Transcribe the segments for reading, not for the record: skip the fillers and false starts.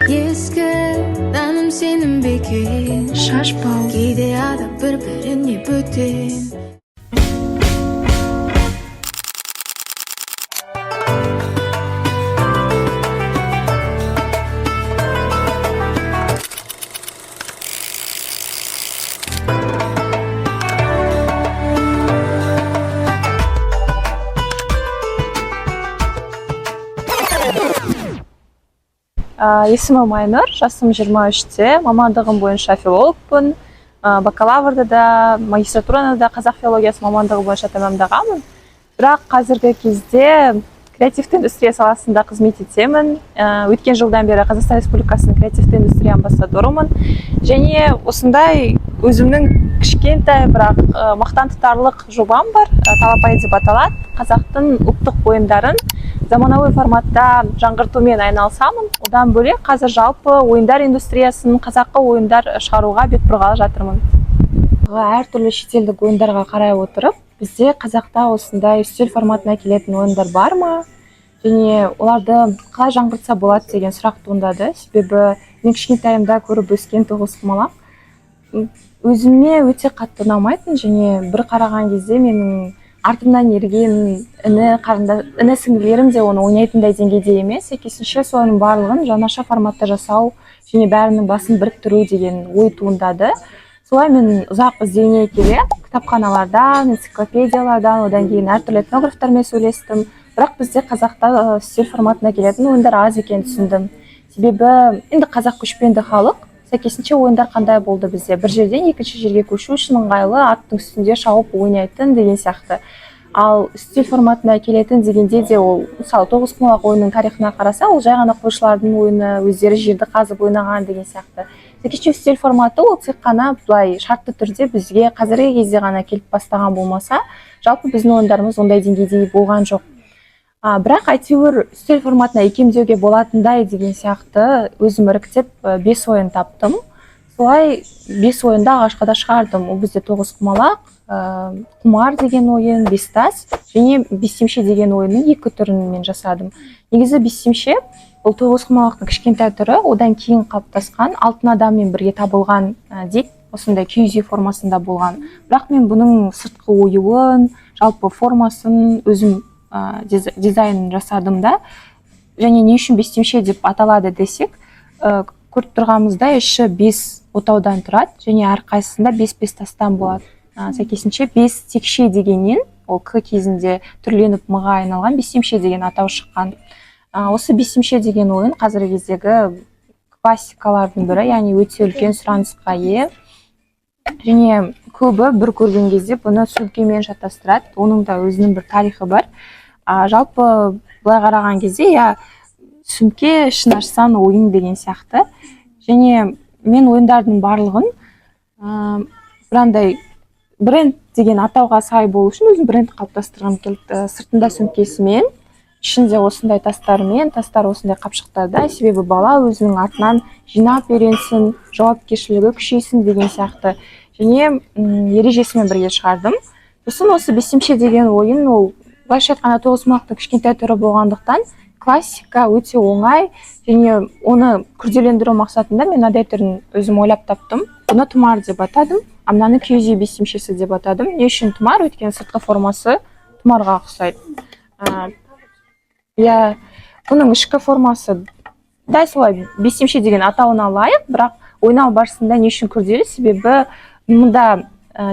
Ескі таным сенің бекер шашпау кейде адам бір-біріне бөтен. Есімім Айнұр, жасым 23-те, мамандығым бойынша филологпын. Бакалаврда да, магистратураны да қазақ филологиясы мамандығы бойынша тәмамдағанмын. Бірақ қазіргі кезде креативті индустрия саласында қызмет етемін. Өткен жылдан бері Қазақстан Республикасының креативті индустрия амбассадорымын. Және осындай өзімнің кішкентай, бірақ мақтан тұтарлық жобам бар. Талапай деп аталады. Қазақтың ұлттық ойындарын заманауи форматта жаңғыртумен айналысамын. Одан бөлек қазір жалпы ойындар индустриясын, қазақы ойындар шығаруға бет бұрғалы жатырмын. Әртүрлі шетелдік ойындарға қарай отырып, бізде қазақта осындай үстел форматына келетін ойындар бар ма? Және оларды қалай жаңғыртса болады деген сұрақ туындады. Себебі мен кішкентайымда көріп өскен тоғызқұмалақ өзіме өте қатты ұнамайтын, және бір қараған кезде менің артымнан ерген іні сіңлілерім де оны ойнайтындай деңгейде емес, сәйкесінше соның барлығын жаңаша форматта жасау және бәрінің басын біріктіру деген ой туындады. Солай мен ұзақ іздене келе кітапханалардан, энциклопедиялардан, одан кейін әртүрлі этнографтармен сөйлестім. Бірақ бізде қазақта стиль форматына келетін ойындар аз екенін түсіндім. Себебі енді қазақ көшпенді халық, сәйкесінше ойындар қандай болды бізде? Бір жерден екінші жерге көшу үшін ыңғайлы аттың үстінде шауып ойнайтын деген сияқты. Ал стиль форматына келетін дегенде де ол, мысалы, тоғызқұмалақ ойынның тарихына қараса, ол жай ғана қойшылардың ойыны, өздері жерді қазып ойнаған деген сияқты. Сәйкесінше стиль форматы ол тек қана былай шартты түрде бізге қазіргі кезде ғана келіп бастаған болмаса, жалпы біздің ойындарымыз ондай деңгейде болған жоқ. Бірақ әйтеуір стиль форматына икемдеуге болатындай деген сияқты өзім іріктеп 5 ойын таптым. Солай 5 ойынды ағашқа да шығардым. Ол бізде тоғызқұмалақ, құмар деген ойын, бестас және бестемше деген ойынның 2 түрін мен жасадым. Негізі бестемше бұл тоғызқұмалақтың кішкентай түрі, одан кейін қалыптасқан алтын адаммен бірге табылған дейді, осындай киіз үй формасында болған. Бірақ мен бұның сыртқы оюын, жалпы формасын өзім дизайнын жасадым да. Және не үшін бестемше деп аталады десек, көріп тұрғанымызда іші 5 отаудан тұрады және әрқайсысында 5 тастан болады. Сәйкесінше 5 текше дегеннен, ол к кезінде түрленіп мыға айналған бестемше деген атау шыққан. Осы бестемше деген ойын қазіргі кездегі классикалардың бірі, яғни өте үлкен сұранысқа ие. Және көбі бір көрген кезде бұны сөмкемен шатастырады. Оның да өзінің бір тарихы бар. Жалпы былай қараған кезде, сөмке ішін ашсан ойын деген сияқты. Және мен ойындардың барлығын бірандай бренд деген атауға сай болу үшін өзім бренд қалыптастырғым келді. Сыртында сөмкесімен, ішінде осындай тастармен, тастар осындай қапшықтарда, себебі бала өзінің артынан жинап үйренсін, жауапкершілігі күшейсін деген сияқты. Және ережесімен бірге шығардым. Сосын осы бестемше деген ойын, ол былайша айтқанда тоғызқұмалақтың кішкентай түрі болғандықтан классика өте оңай, және оны күрделендіру мақсатында мен мынадай түрін өзім ойлап таптым. Бұны тұмар деп атадым, мынаны киіз үй бестемшесі деп атадым. Не үшін тұмар? Өйткені сыртқы формасы тұмарға ұқсайды. Бұның ішкі формасы дәл солай бестемше деген атауына лайық, бірақ ойнау барысында не үшін күрделі? Себебі мұнда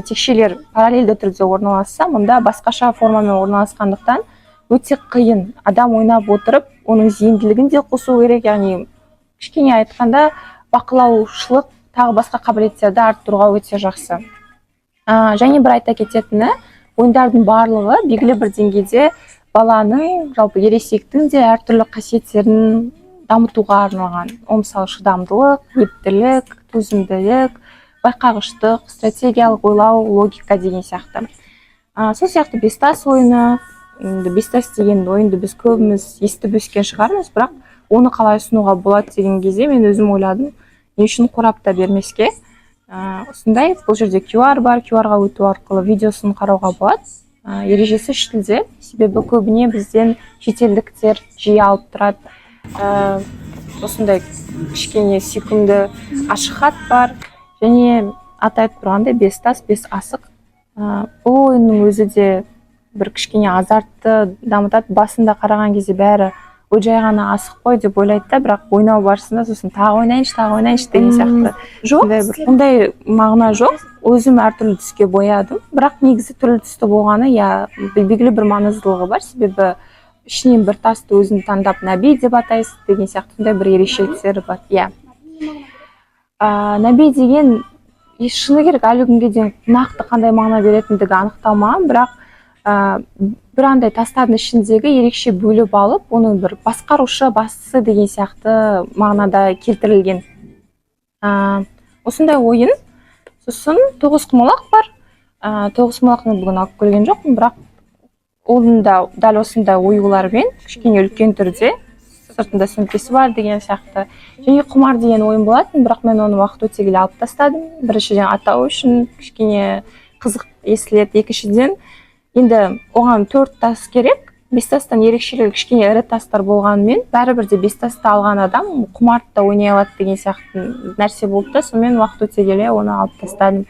текшелер параллельді түрде орналасса, мұнда басқаша формамен орналасқандықтан өте қиын. Адам ойнап отырып, оның зейінділігін де қосу керек, яғни кішкене айтқанда бақылаушылық, тағы басқа қабілеттерді арттыруға өте жақсы. Және бір айта кететіні, ойындардың барлығы белгілі бір деңгейде баланың, жалпы ересектің де әртүрлі қасиеттерін дамытуға арналған. Ол мысалы шыдамдылық, ептілік, төзімділік, байқағыштық, стратегиялық ойлау, логика деген сияқты. Сол сияқты бестас ойыны, бестас деген ойынды біз көбіміз естіп өскен шығармыз, бірақ оны қалай ұсынуға болады деген кезде мен өзім ойладым, не үшін қорапта бермеске. Осындай, бұл жерде QR бар, QR-ға өту арқылы видеосын қарауға болады. Ережесі үш тілде, себебі көбіне бізден шетелдіктер жиі алып тұрады. осындай кішкене сүйкімді ашық хат бар, және аты айтып тұрғандай 5 тас 5 асық. Бұл ойынның өзі де бір кішкене азартты дамытады. Басында қараған кезде бәрі ой жай ғана асық қой деп ойлайды да, бірақ ойнау барысында сосын тағы ойнайыншы деген сияқты. Жоқ, ондай мағына жоқ. Өзім әртүрлі түске боядым, бірақ негізі түрлі түсті болғаны белгілі бір маңыздылығы бар, себебі ішінен бір тасты өзін таңдап Наби деп атайсыз деген сияқты сондай бір ерекшеліктері бар. Наби деген шыны керек әлі күнге дейін нақты қандай мағына беретіндігі анықталмаған, бірақ бір андай тастардың ішіндегі ерекше бөліп алып, оның бір басқарушы, басшысы деген сияқты мағынада келтірілген. Осындай ойын. Сосын 9 құмалақ бар. 9 құмалақны бүгін алып көрген жоқпын, бірақ оның да дәл осындай оюлармен кішкене үлкен түрде, сыртында сөмкесі бар деген сияқты. Және құмар деген ойын болатын, бірақ мен оны уақыт өте келе алып тастадым. Біріншіден атау үшін кішкене қызық естіледі, екіншіден енді оған 4 тас керек. 5 тастан ерекшелігі кішкене ірі тастар болғанымен, бәрібір де 5 тасты алған адам құмарды да ойнай алады деген сияқты нәрсе болды да, сонымен уақыт өте келе оны алып тастадым.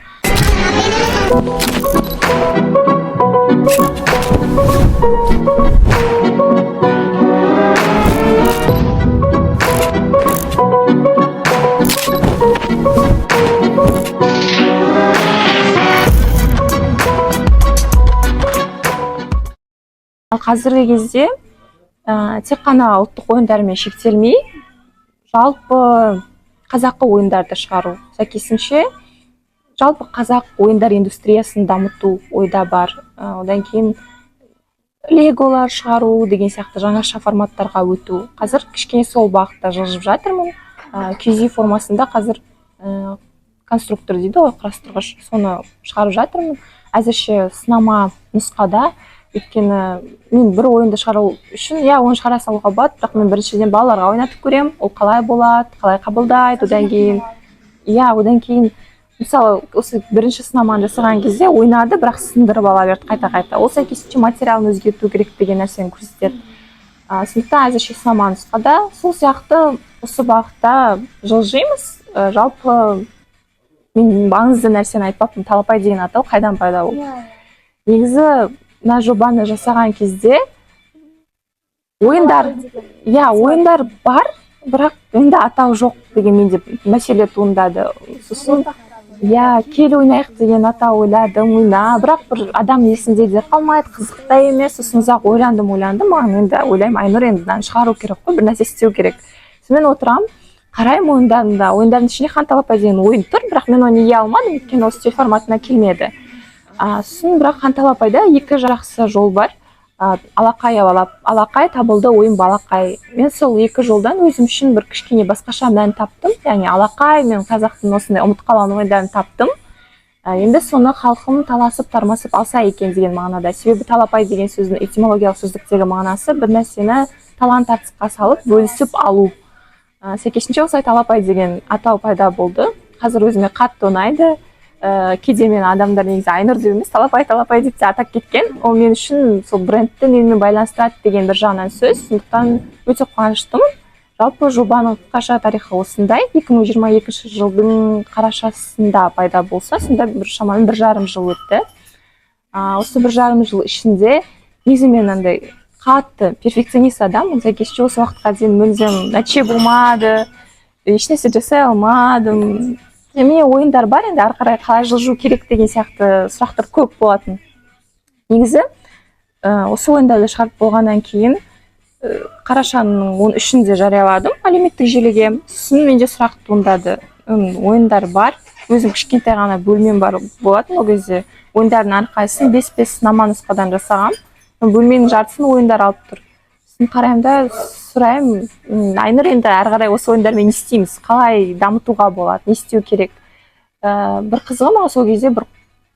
Ал қазіргі кезде тек қана ұлттық ойындармен шектелмей, жалпы қазақы ойындарды шығару, сәйкесінше жалпы қазақ ойындар индустриясын дамыту ойда бар. Одан кейін леголар шығару деген сияқты жаңаша форматтарға өту. Қазір кішкене сол бағытта жылжып жатырмын. QZ формасында қазір конструктор дейді ғой, құрастырғыш, соны шығарып жатырмын. Әзірше сынама нұсқада, өйткені мен бір ойынды шығару үшін, оны шығара салуға болады, бірақ мен біріншіден балаларға ойнатып көрем, ол қалай болады, қалай қабылдайды, одан кейін мысалы осы бірінші сынаманы жасаған кезде ойнады, бірақ сындырып ала берді қайта-қайта. Ол сәйкесінше материалын өзгерту керек деген нәрсені көрсетеді. Сондықтан әзірше сынама нұсқада сол сияқты осы бағытта жылжимыз. Жалпы мен маңызды нәрсені айтпаппын, Талапай деген атау қайдан пайда болды? Негізі мына жобаны жасаған кезде ойындар бар, бірақ енді атау жоқ деген менде мәселе туындады. Сосын кел ойнайық деген атау ойладым, бірақ бір адам есінде де қалмайды, қызық та емес. Сосын ұзақ ойландым, маған енді ойлаймын, Айнұр енді шығару керек қой, бір нәрсе істеу керек. Сонымен отырамын, қараймын ойындардың ішінде Хан Талапай деген ойын тұр, бірақ мен оны алмадым, өйткені осы стиль форматына келмеді. Сосын бірақ Хан Талапайда 2 жақсы жол бар. Алақай табылды, ойын балақай. Мен сол 2 жолдан өзім үшін бір кішкене басқаша мән таптым. Яғни алақай мен қазақтың осындай ұмыт қалған ойындарын таптым. Енді соны халқым таласып тармасып алса екен деген мағынада. Себебі Талапай деген сөздің этимологиялық сөздіктегі мағынасы бір нәрсені талан тартысқа салып, бөлісіп алу. Сәйкесінше осылай Талапай деген атау пайда болды. Қазір өзіме қатты ұнайды. Кейде мен адамдар негізі Айнұр деп емес, Талапай деп те атап кеткен. Ол мен үшін сол брендті менімен байланыстырады деген бір жағынан сөз. Сондықтан өте қуаныштымын. Жалпы жобаның қысқаша тарихы осындай. 2022 жылдың қарашасында пайда болса, сонда шамамен 1,5 жыл өтті. Осы 1,5 жыл ішінде негізі мен андай қатты перфекционист адаммын. Сәйкесінше осы уақытқа дейін мүлдем нәтиже болмады, ешнәрсе жасай алмадым. Міне ойындар бар, енді ары қарай қалай жылжу керек деген сияқты сұрақтар көп болатын. Негізі осы ойындарды шығарып болғаннан кейін қарашаның 13-інде жарияладым әлеуметтік желіге. Сосын менде сұрақ туындады. Ойындар бар, өзім кішкентай ғана бөлмем бар болатын. Ол кезде ойындардың әрқайсысын 5-5 сынама нұсқадан жасағам. Бөлменің жартысын ойындар алып тұр. Сосын қараймын да сұраймын, Айнұр, енді ары қарай осы ойындармен не істейміз, қалай дамытуға болады, не істеу керек? Бір қызығы маған сол кезде бір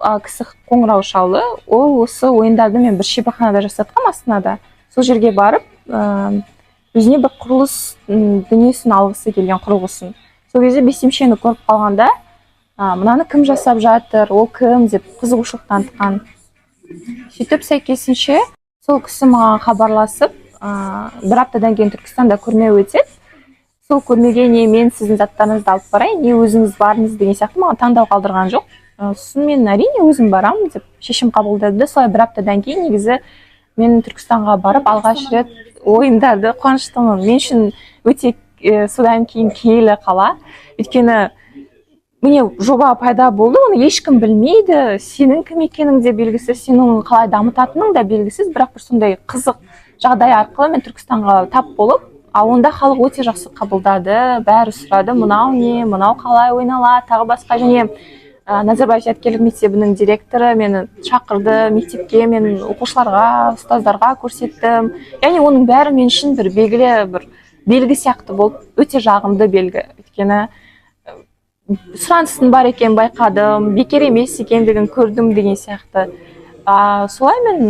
кісі қоңырау шалды. Ол осы ойындарды мен бір шеберханада жасатқам Астанада. Сол жерге барып, өзіне бір құрылыс дүниесін алғысы келген құрылғысын. Сол кезде бесемшені көріп қалғанда, мынаны кім жасап жатыр, ол кім деп қызығушылық танытқан. Сөйтіп сәйкесінше сол кісі маған хабарласып, бір аптадан кейін Түркістанда көрме өтеді. Сол көрмеге не мен сіздің заттарыңызды алып барайын, не өзіңіз барыңыз деген сияқты маған таңдау қалдырған жоқ. Сосын мен әрине өзім барамын деп шешім қабылдадым. Солай бір аптадан кейін негізі мен Түркістанға барып алғаш рет ойындарды қуаныштымын. Мен үшін өте содан кейін киелі қала. Өйткені міне жоба пайда болды, оны ешкім білмейді, сенің кім екенің де белгісіз, сенің қалай дамытатының да белгісіз, бірақ бір сондай қызық жағдай арқылы мен Түркістанға тап болып, онда халық өте жақсы қабылдады, бәрі сұрады, мынау не, мынау қалай ойналады, тағы басқа. Және Назарбаев зияткерлік мектебінің директоры мені шақырды мектепке, мен оқушыларға, ұстаздарға көрсеттім. Яғни оның бәрі мен үшін бір белгі сияқты болып, өте жағымды белгі. Өйткені сұраныстың бар екенін байқадым, бекер емес екендігін көрдім деген сияқты. Солай мен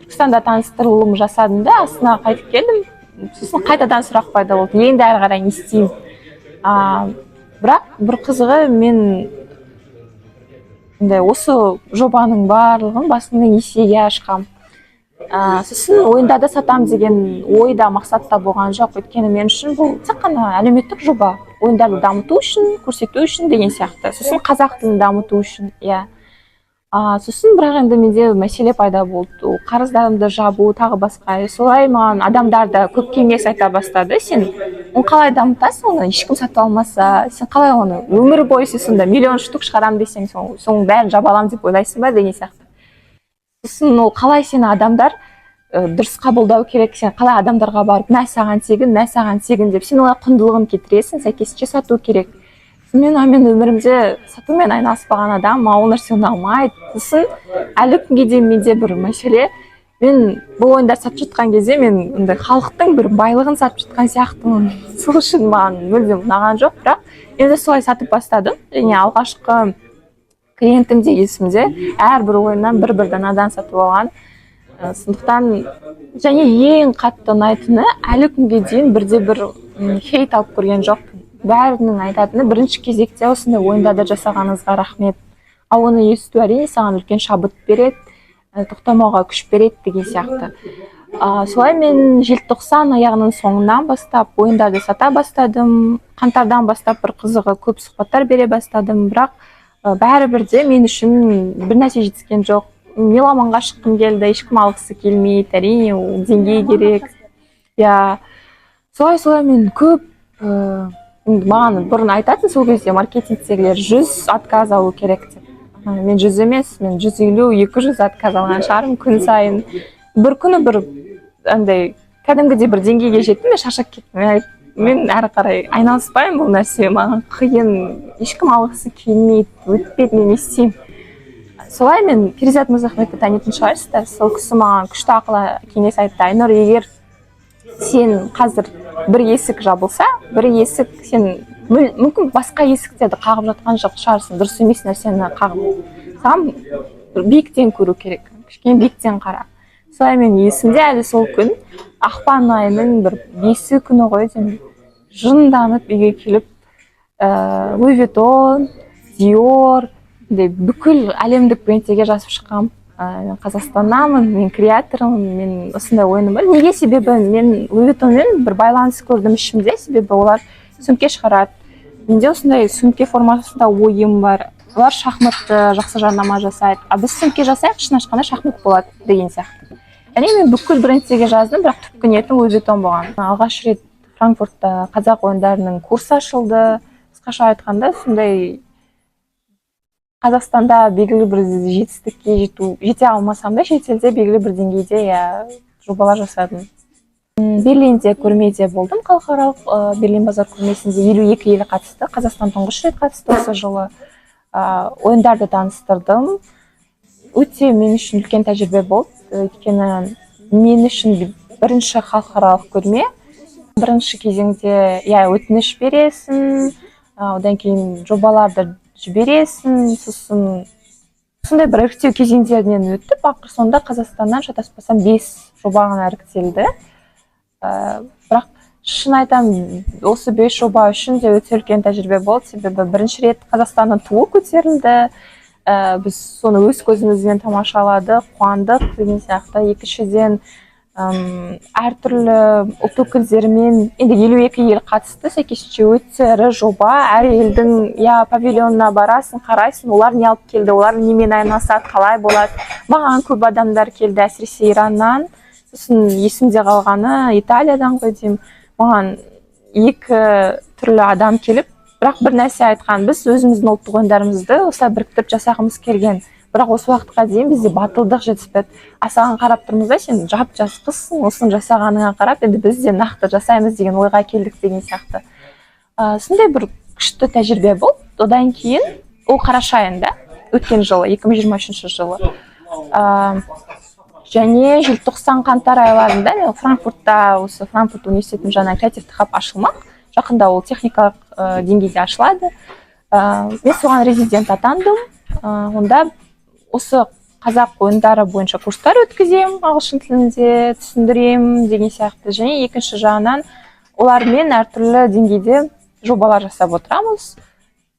Түркістанда таныстырылым жасадым да, Астанаға қайтып келдім. Сосын қайтадан сұрақ пайда болды, енді әрі қарай не істеймін. Бірақ бір қызығы мен осы жобаның барлығын басында несиеге ашқам. Сосын ойындарды сатам деген ойда мақсатта болған жоқ. Өйткені мен үшін бұл тек қана әлеуметтік жоба. Ойындарды дамыту үшін, көрсету үшін деген сияқты. Сосын қазақ тілін дамыту үшін. Сосын бірақ енді менде мәселе пайда болды. Қарыздарымды жабу, тағы басқа. Солай маған адамдар да көп кеңес айта бастады. Сен оны қалай дамытасың, оны ешкім сатып алмаса, сен қалай оны өмір бойы сонда миллион штук шығарам десең, соның бәрін жаба аламын деп ойлайсың ба деген сияқты. Сосын ол қалай сені адамдар дұрыс қабылдау керек, сен қалай адамдарға барып мә саған тегін деп сен олай құндылығын кетіресің, сәйкесінше сату керек. Мен өмірімде сатумен айналыспаған адам, ол нәрсе ұнамайды. Сосын әлі күнге дейін менде бір мәселе, мен бұл ойындар сатып жатқан кезде мен халықтың бір байлығын сатып жатқан сияқтымын. Сол үшін маған мүлдем ұнаған жоқ, бірақ енді солай сатып бастадым. Және алғашқы клиентім де есімде, әрбір ойыннан бір данадан сатып алған. Сондықтан және ең қатты ұнайтыны әлі күнге дейін бір хейт алып көрген жоқпын. Бәрінің айтатыны бірінші кезекте осындай ойындарды жасағаныңызға рахмет. Оны есту әрине саған үлкен шабыт береді, тоқтамауға күш береді деген сияқты. Солай мен желтоқсан аяғының соңынан бастап ойындарды сата бастадым. Қаңтардан бастап бір қызығы көп сұхбаттар бере бастадым, бірақ бәрібір де мен үшін бір нәрсе жетіскен жоқ. Меломанға шыққым келді, ешкім алғысы келмейді, әрине деңгей керек. Солай мен көп маған бұрын айтатын сол кезде маркетингтегілер 100 отказ алу керек деп. Мен 100 емес, мен 150-200 отказ алған шығармын күн сайын. Бір күні кәдімгідей бір деңгейге жеттім, мен шаршап кеттім. Мен әрі қарай айналыспаймын бұл нәрсе, маған қиын, ешкім алғысы келмейді, өтпеді, мен не істеймін. Солай мен Перизат Мырзахметті танитын шығарсыздар, сол кісі маған күшті ақыл кеңес айтты. Айнұр, егер сен қазір бір есік жабылса, бір есік сен мүмкін басқа есіктерді қағып жатқан жоқ шығарсың, дұрыс емес нәрсені қағып. Саған биіктен көру керек, кішкене биіктен қара. Солай мен есімде әлі сол күн, ақпан айының бір 5 күні ғой деймін, жынданып үйге келіп, Луи Виттон, Диор, бүкіл әлемдік брендтерге жазып шыққам. Мен Қазақстаннамын, мен креаторымын, мен осындай ойыным бар. Неге? Себебі мен Луи Виттонмен бір байланыс көрдім ішімде, себебі олар сөмке шығарады. Менде осындай сөмке формасында ойым бар. Олар шахматты жақсы жарнама жасайды. Біз сөмке жасайық, ішін ашқанда шахмат болады деген сияқты. Яғни мен бүкіл брендтерге жаздым, бірақ түпкі ниетім Луи Виттон болған. Алғаш рет Франкфуртта қазақ ойындарының курсы ашылды. Қысқаша айтқанда, сондай Қазақстанда белгілі бір жетістікке жете алмасам да, шетелде белгілі бір деңгейде жобалар жасадым. Берлинде көрмеде болдым, халықаралық Берлин базар көрмесінде 52 ел қатысты. Қазақстан тұңғыш рет қатысты осы жылы. Ойындарды таныстырдым. Өте мен үшін үлкен тәжірибе болды. Өйткені мен үшін бірінші халықаралық көрме. Бірінші кезеңде өтініш бересің, одан кейін жобаларды жібересің, сосын сондай бір іріктеу кезеңдерінен өтіп, ақыр соңында Қазақстаннан шатаспасам 5 жоба ғана іріктелді. Бірақ шын айтам, осы 5 жоба үшін де өте үлкен тәжірибе болды, себебі бірінші рет Қазақстанның туы көтерілді. Біз соны өз көзімізбен тамашаладық, қуандық деген сияқты. Екіншіден әртүрлі ұлт өкілдерімен енді 52 ел қатысты, сәйкесінше өте ірі жоба. Әр елдің павильонына барасың, қарайсың, олар не алып келді, олар немен айналысады, қалай болады. Маған көп адамдар келді, әсіресе Ираннан, сосын есімде қалғаны Италиядан ғой деймін. Маған 2 түрлі адам келіп, бірақ бір нәрсе айтқан: біз өзіміздің ұлттық ойындарымызды осылай біріктіріп жасағымыз келген. Бірақ осы уақытқа дейін бізде батылдық жетіспеді. Саған қарап тұрмыз да, сен жап-жас қызсың, осыны жасағаныңа қарап, енді біз де нақты жасаймыз деген ойға келдік деген сияқты. Сондай бір күшті тәжірибе болды. Одан кейін ол қараша айында, өткен жылы, 2023 жылы. Және желтоқсан қаңтар айларында мен Франкфуртта, осы Франкфурт университетінің жаңа креативті хаб ашылмақ. Жақында ол техникалық деңгейде ашылады. Мен соған резидент атандым. Онда осы қазақ ойындары бойынша курстар өткізем, ағылшын тілінде түсіндірем деген сияқты. Және екінші жағынан олармен әртүрлі деңгейде жобалар жасап отырамыз.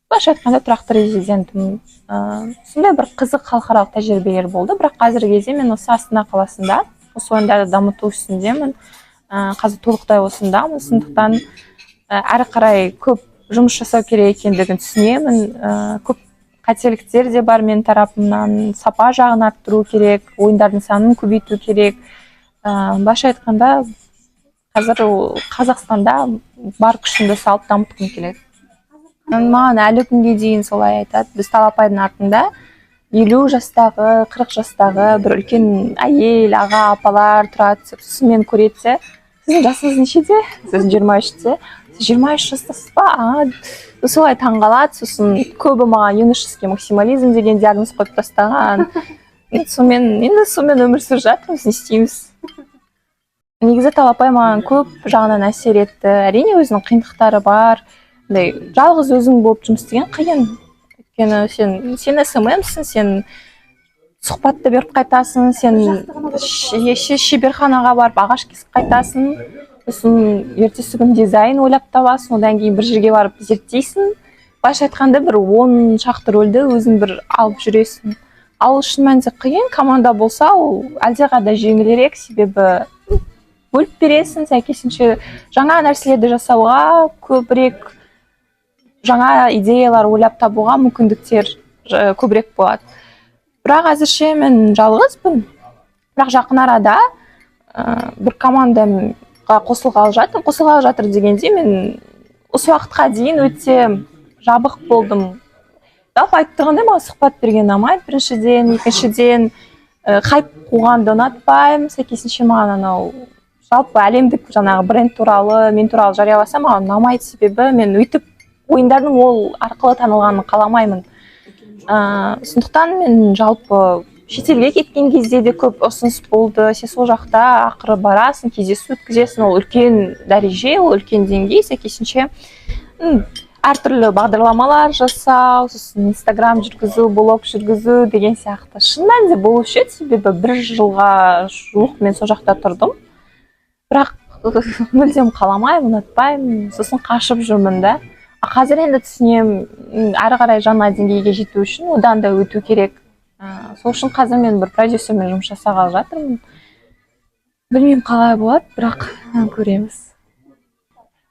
Былайша айтқанда тұрақты резидентім. Сондай бір қызық халықаралық тәжірибелер болды. Бірақ қазіргі кезде мен осы Астана қаласында осы ойындарды дамыту үстіндемін. Қазір толықтай осындамын. Сондықтан әрі қарай көп жұмыс жасау керек екендігін түсінемін. Көп қателіктер де бар мен тарапымнан. Сапа жағын арттыру керек, ойындардың санын көбейту керек. Былайша айтқанда қазір Қазақстанда бар күшімді салып дамытқым келеді. Маған әлі күнге дейін солай айтады. Біз Талапайдың артында 50 жастағы, 40 жастағы бір үлкен әйел, аға, апалар тұрады. Сосын мен көретсе: сіздің жасыңыз нешеде? Сіз 23-те. Сіз 23 жастасыз ба? Солай таңғалады. Сосын көбі маған юношеский максимализм деген диагноз қойып тастаған. Сонымен өмір сүріп жатырмыз, не істейміз? Негізі Талапай маған көп жағынан әсер етті. Әрине өзінің қиындықтары бар. Жалғыз өзің болып жұмыс істеген қиын. Өйткені сен СММсің, сен сұхбатты беріп қайтасың, сен шеберханаға барып ағаш кесіп қайтасың, сосын ертесі күн дизайн ойлап табасың, одан кейін бір жерге барып зерттейсің. Былайша айтқанда бір 10 шақты рөлді өзің бір алып жүресің. Ал шын мәнінде қиын. Команда болса, ол әлдеқайда жеңілірек, себебі бөліп бересің, сәйкесінше жаңа нәрселерді жасауға, көбірек жаңа идеялар ойлап табуға мүмкіндіктер көбірек болады. Бірақ әзірше мен жалғызбын. Бірақ жақын арада бір командаға қосылғалы жатыр дегенде, мен осы уақытқа дейін өте жабық болдым. Жалпы айтып тұрғанда маған сұхбат берген ұнамайды. Біріншіден, екіншіден хайп қуғанды ұнатпаймын. Сәйкесінше маған анау жалпы әлемдік жаңағы бренд туралы, мен туралы жарияласам маған ұнамайды, себебі мен өйтіп ойындардың ол арқылы танылғанын қаламаймын. Сондықтан мен жалпы шетелге кеткен кезде де көп ұсыныс болды. Сен сол жақта ақыры барасың, кездесу өткізесің, ол үлкен дәреже, ол үлкен деңгей. Сәйкесінше әртүрлі бағдарламалар жасау, сосын Инстаграм жүргізу, блог жүргізу деген сияқты. Шын мәнінде болушы еді, себебі 1 жылға жуық мен сол жақта тұрдым. Бірақ мүлдем қаламаймын, ұнатпаймын, сосын қашып жүрмін да. Қазір енді түсінем, әрі қарай жаңа деңгейге жету үшін одан да өту керек. Сол үшін қазір мен бір продюсермен жұмыс жасағалы жатырмын. Білмеймін қалай болады, бірақ көреміз.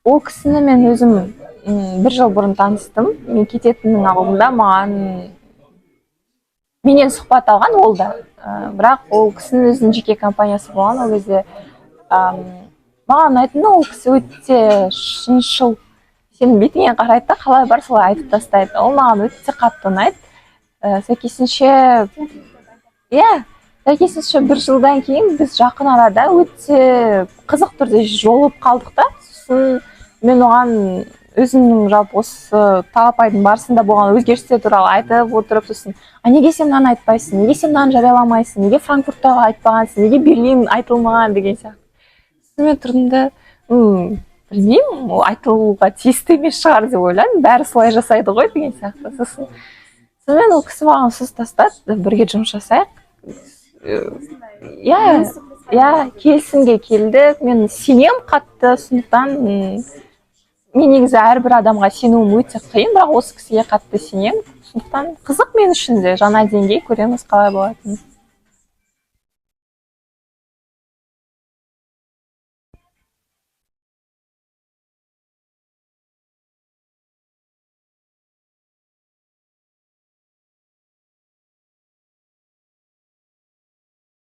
Ол кісіні мен өзім 1 жыл бұрын таныстым. Мен кететіннің алдында менен сұхбат алған ол да. Бірақ ол кісінің өзінің жеке компаниясы болған. Ол кезде маған айтты, ол кісі өте шыншыл. Сенің бетіңе қарайды да, қалай бар солай айтып тастайды. Ол маған өте қатты ұнайды. Сәйкесінше 1 жылдан кейін біз жақын арада өте қызық түрде жолығып қалдық та. Сосын мен оған өзімнің жалпы осы Талапайдың барысында болған өзгерістер туралы айтып отырып, сосын неге сен мынаны айтпайсың, неге сен мынаны жарияламайсың, неге Франкфурттағы айтпағансың, неге Берлин айтылмаған деген сияқты. Сосын мен тұрдым да, білмеймін, ол айтылуға тиісті емес шығар деп ойладым, бәрі солай жасайды ғой деген сияқты. Сонымен ол кісі маған ұсыныс тастады, бірге жұмыс жасайық. Келісімге келдік, мен сенем қатты, сондықтан мен негізі әрбір адамға сенуім өте қиын, бірақ осы кісіге қатты сенем. Сондықтан қызық мен үшін де, жаңа деңгей, көреміз қалай болатынын.